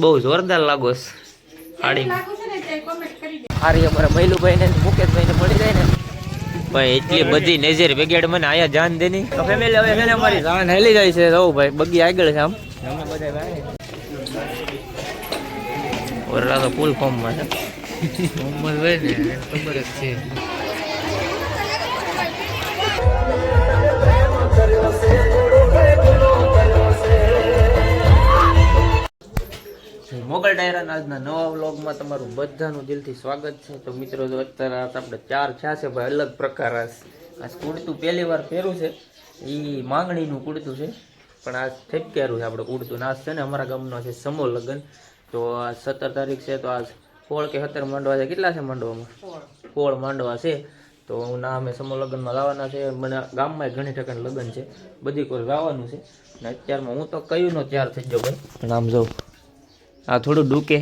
બહુ જોરદાર લાગો સાડી સારી અમારા મૈલુભાઈ ને મુકેશભાઈ ને મળી જાય ને ભાઈ એટલી બધી નજર બેગેડ મને આયા જાન દેની તો ફેમિલી હવે છે ને અમારી જાન હેલી જાય છે રહો ભાઈ બગી આગળ છે આમ અમે બધા ભાઈ ઓરડા તો ફૂલ ફોર્મ માં છે મોહમ્મદ ભાઈ ને ખબર જ છે મોગલ ડાયરા આજના નવા વ્લોગમાં તમારું બધાનું દિલથી સ્વાગત છે. તો મિત્રો જો અત્યારે આપણે ચાર થયા છે ભાઈ અલગ પ્રકાર આ કુડતું પહેલી વાર પહેર્યું છે એ માંગણીનું કુડતું છે પણ આ થેપકેરું છે આપણે કુડતું નાશ છે ને અમારા ગામનો છે સમૂહ લગ્ન. તો આ 17 તારીખ છે તો આ 16 કે 17 માંડવા છે. કેટલા છે માંડવામાં? 16 માંડવા છે. તો હું ના અમે સમૂહ લગ્નમાં લાવવાના છે. મને ગામમાં ઘણી ઠેકાણે લગ્ન છે બધી કોઈ લાવવાનું છે ને અત્યારમાં હું તો કયું નો તૈયાર થઈ ગયો ભાઈ પણ આમ જાઉં આ થોડું ડૂકે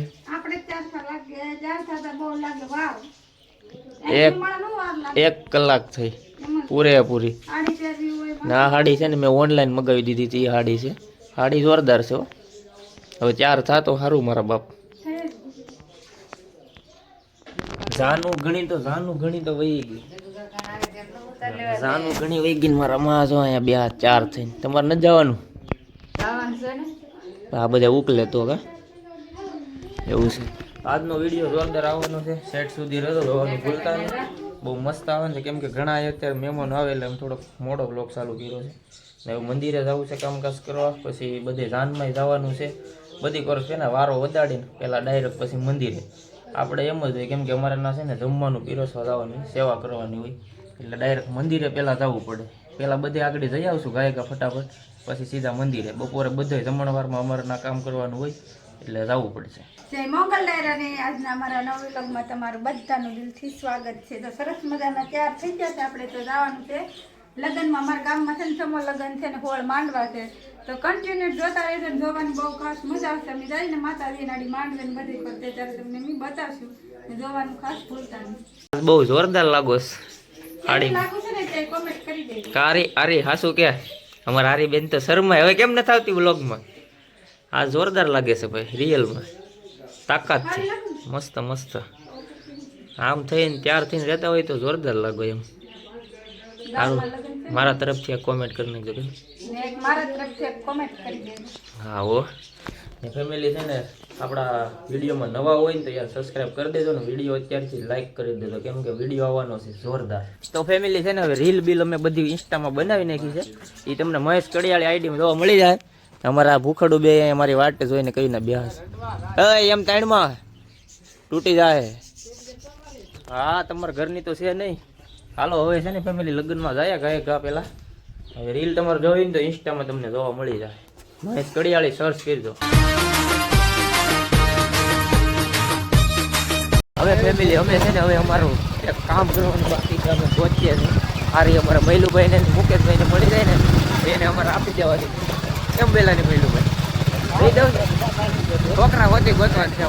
એક કલાક થઈ પૂરેપૂરી ના હાડી છે ને મેં ઓનલાઈન મગાવી દીધી હતી. એ હાડી છે, હાડી જોરદાર છે. હવે 4 થતો સારું મારા બાપ. જાનું ઘણી તો વહી ગઈ, જાનું ઘણી વહી ગઈ મારા માં. જો અહીંયા 2 4 થઈને તમારે નથી જવાનું? આ બધા ઉકલે તો કા એવું છે. આજનો વિડીયો જોરદાર આવવાનો છે. સેટ સુધી રહેતો જોવાનું ભૂલતા નહીં. બહુ મસ્ત આવે છે કેમ કે ઘણા અત્યારે મહેમાન આવે એટલે એમ થોડોક મોડો બ્લોગ ચાલુ કર્યો છે ને એવું મંદિરે જવું છે કામકાજ કરવા, પછી બધે જાનમાં જવાનું છે. બધી કોર્સ છે ને વારો વધાડીને પહેલાં ડાયરેક્ટ પછી મંદિરે. આપણે એમ જ હોય કેમ કે અમારે ના છે ને જમવાનું પીરસવા જવાની સેવા કરવાની હોય એટલે ડાયરેક્ટ મંદિરે પહેલાં જવું પડે. પહેલાં બધે આગળ જઈ આવશું ગાયકા ફટાફટ, પછી સીધા મંદિરે. બપોરે બધે જમણવારમાં અમારે ના કામ કરવાનું હોય એટલે જવું પડશે. જય મોગલ ડાયરાની આજના અમારા નવા વ્લોગમાં તમારું બધાનું દિલથી સ્વાગત છે. તો સરસ મજાના તૈયાર થઈ ગયા છે. આપણે તો જવાનું છે લગ્નમાં. અમારા ગામમાં છે ને સમૂહ લગ્ન છે ને હોળ માંડવા છે. તો કન્ટિન્યુ જોતા રહેજો ને જોવાની બહુ ખાસ મજા આવશે. અમે જઈને માતાજી નાડી માંડવે ને બધી કરતે ત્યારે તમને અમે બતાવશું. જોવાનું ખાસ ભૂલતા નહીં. બહુ જોરદાર લાગો સાડી લાગુ છે ને તે કોમેન્ટ કરી દેજો. કારી આરી હાસુ કે અમાર હારી બેન તો શર્માય હવે કેમ નથી આવતી વ્લોગમાં? આ જોરદાર લાગે છે ભાઈ, રિયલમાં તાકાત છે. મસ્ત મસ્ત આમ થઈને ત્યાર થઈને રહેતા હોય તો જોરદાર લાગો એમ. સારું મારા તરફથી કોમેન્ટ કરી નાખજો કે મારા તરફથી કોમેન્ટ કરી દેજો. હા હો ને ફેમિલી છે ને આપણા વિડીયોમાં નવા હોય ને તો યાર સબસ્ક્રાઇબ કરી દેજો ને વિડીયો અત્યારથી લાઈક કરી દેજો કેમ કે વિડીયો આવવાનો છે જોરદાર. તો ફેમિલી છે ને હવે રીલ બિલ અમે બધી ઇન્સ્ટામાં બનાવી નાખી છે. એ તમને મહેશ કડિયાળી આઈડીમાં જોવા મળી જાય. અમારા ભૂખડું બે અમારી વાટ જોઈને કહીને બેસ એમ તાણમાં તૂટી જાય. હા તમારા ઘરની તો છે નહીં. હાલો હવે છે ને ફેમિલી લગ્નમાં જાય ગાય પેલા. હવે રીલ તમારે જોઈને તો ઇન્સ્ટામાં તમને જોવા મળી જાય. મહેશ કડિયાળી સર્ચ કરજો. હવે ફેમિલી અમે છે ને હવે અમારું એક કામ કરવાનું બાકી છે. અમે પહોંચીએ છીએ સારી અમારા મૈલુભાઈ ને મુકેશભાઈ ને મળી જાય ને એને અમારે આપી દેવાની. કેમ પેલા ની મૈલુભાઈ દઈ દઉં છોકરા હોતી ગોતવા છે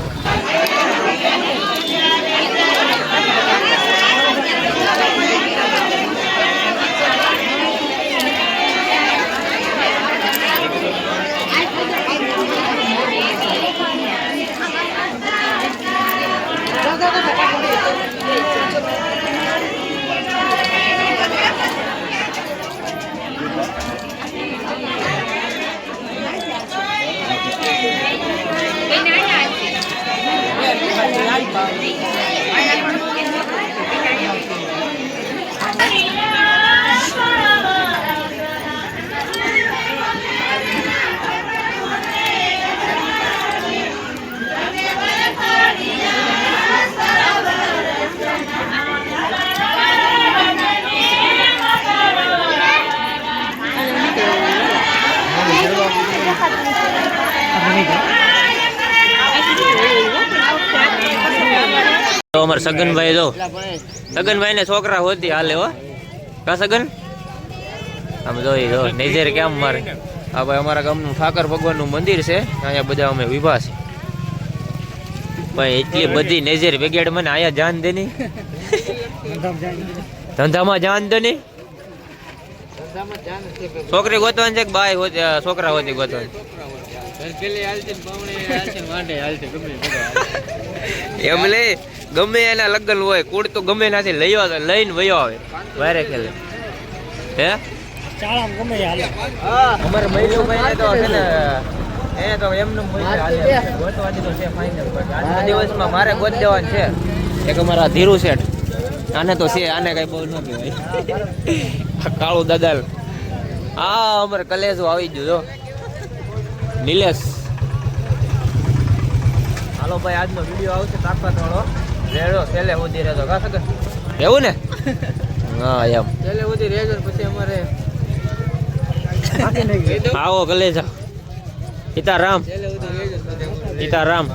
અમારે સગનભાઈ જો સગનભાઈ ને છોકરા હોતી હાલે હો કા સગન આમ જોઈ જો નજર કેમ મારે. હા ભાઈ અમારા ગામનું ઠાકર ભગવાનનું મંદિર છે. અહીંયા બધા અમે વિભા છે ભાઈ. એટલી બધી નજર બેગેડ મને આયા જાન દેની ધંધામાં જાન તો નહીં છોકરી ગોતવાની છે કે બાય હોતી છોકરા હોતી ગોતવાની એમ લે ગમે એના લગ્ન હોય કુડ તો ગમે નાથી લઈને વયો આવે વારે ખેલે હે અમારે મહિલુભાઈ તો છે ને એને તો એમનું ગોતવાની તો છે ફાઇનલ આજના દિવસમાં મારે ગોત દેવાનું છે એક અમારા ધીરુ શેઠ આને તો છે આને કઈ બહુ ન કહેવાય કાળું દાદા હા અમારે કલેજો આવી ગયો જો નિલેશ હાલો ભાઈ આજનો વિડીયો આવશે તાકાત વાળો રેડો છેલ્લે સુધી રહેજો કા સકે એવું ને હા એમ છેલ્લે સુધી રહેજો પછી અમારે આવો કલેજા સીતારામ સીતારામ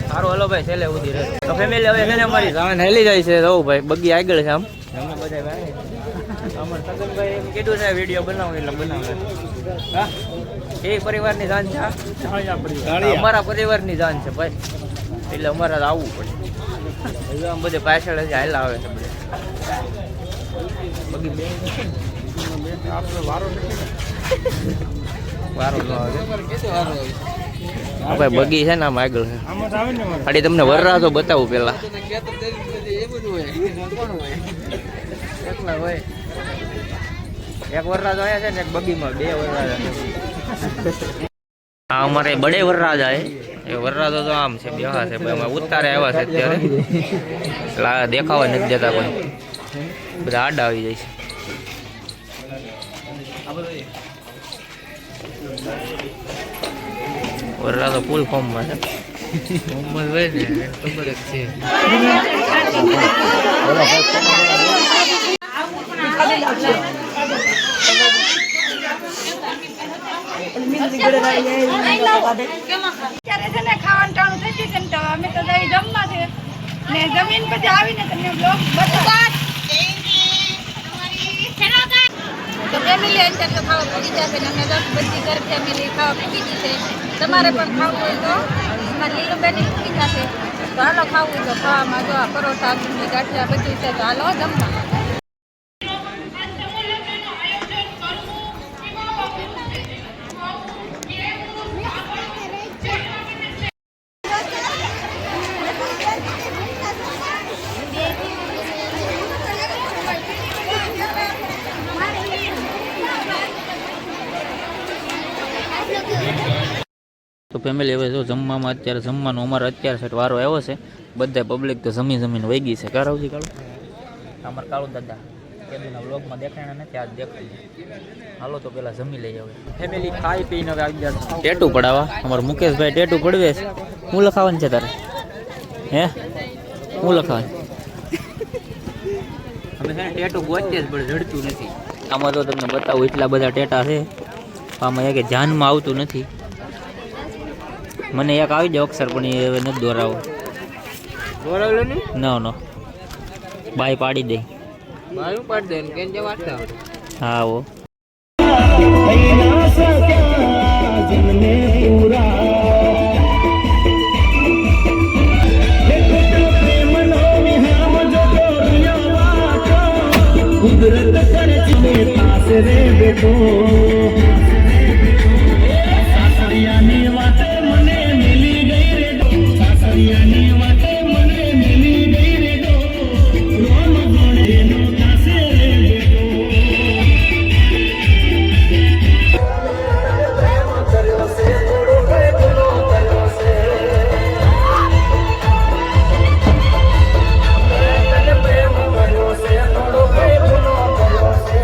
સારું હલો ભાઈ છેલ્લે સુધી રહેજો તો ફેમિલી હવે છે ને અમારી જાન હેલી જાય છે રહું ભાઈ બગી આગળ છે આમ અમે બધા ભાઈ અમાર સગનભાઈ એમ કીધું છે વિડીયો બનાવો એટલે બનાવે હા એ પરિવારની જાન છે અમારા પરિવારની જાન છે ભાઈ એટલે અમારે આવવું પડે આમ બધે પાછળ જ હાલ આવે છે બધે બગી બે આપણો વારો નથી વારો ન આવે ભાઈ બગી છે ને આમ આગળ છે આડી તમને વરરાજો બતાવું પેલા એક વરરાજો આવ્યા છે ને એક બગીમાં બે વરરાજા આ અમારે બડે વરરાજા એ વરરાજો તો આમ છે બેહા છે અમે ઉતારે આવ્યા છે અત્યારે એટલે દેખાવા નથી દેતા કોઈ બધા આડા આવી જાય છે વરરાજો ફૂલ ફોર્મમાં છે મોહમ્મદ ભાઈ ને ખબર જ છે અત્યારે છે ને ખાવાનું ટાણું થઈ ગયું છે ને તો અમે તો જઈ જમવા છે ને જમીન પછી આવીને તમને બ્લોગ બતાવ તો ફેમિલી અત્યારે તો ખાવા પૂરી જશે ને અમે બધી ઘર ફેમિલી ખાવા પૂરી જશે તમારે પણ ખાવું હોય તો અમારી લીલુબેની પૂરી જશે તો હાલો ખાવું તો ખાવામાં જો પરોઠા ડુંગળી ગાંઠિયા બધું છે તો હાલો જમવા તો ફેમિલી હવે જો જમવામાં અત્યારે જમવાનો અમારે અત્યારે સેટ વારો આવ્યો છે બધા પબ્લિક તો જમીને વહી ગઈ છે કાળુજી કાળું અમારા કાળું દાદા કેદુના વ્લોગમાં દેખાણા નથી આજ દેખાય હાલો તો પેલા જમી લઈ આવે ફેમિલી ખાઈ પીને હવે આવી ગયા ટેટુ પડાવવા અમારા મુકેશભાઈ ટેટુ પડવે છે હું લખાવાનું છે તારે હે હું લખાવાનું અમે છે ટેટુ ગોચે જ પણ જડતું નથી આમાં તો તમને બતાવું એટલા બધા ટેટા છે આમાં એક ધ્યાનમાં આવતું નથી મને એક આવી જાય અક્ષર પણ એ હવે નથી દોરાવો નો બાય પાડી દે હા ઓ કુદરત કરે રે બેટો સાસરિયાની વાતે મને મિલી ગઈ રે સાસરિયાની વાતે મને મિલી ગઈ રે રોમ ગોણે નો કાસે રે બેટો પ્રેમ કર્યો છે થોડો ભેગલો કર્યો છે પ્રેમ કર્યો છે થોડો ભેગલો કર્યો છે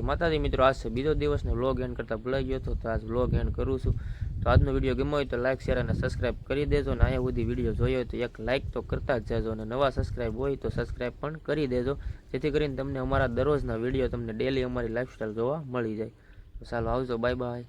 માતાજી મિત્રો, આજ છે બીજો દિવસ ને વ્લોગ એન્ડ કરતાં ભૂલાઈ ગયો હતો, તો આજ વ્લોગ એન્ડ કરું છું. તો આજનો વિડીયો ગમ્યો હોય તો લાઈક શેર અને સબસ્ક્રાઈબ કરી દેજો, અને અહીંયા સુધી વિડીયો જોયો હોય તો એક લાઈક તો કરતા જ જજો, અને નવા સબસ્ક્રાઈબ હોય તો સબસ્ક્રાઈબ પણ કરી દેજો, જેથી કરીને તમને અમારા દરરોજના વિડીયો તમને ડેલી અમારી લાઈફસ્ટાઈલ જોવા મળી જાય. તો ચાલો આવજો, બાય બાય.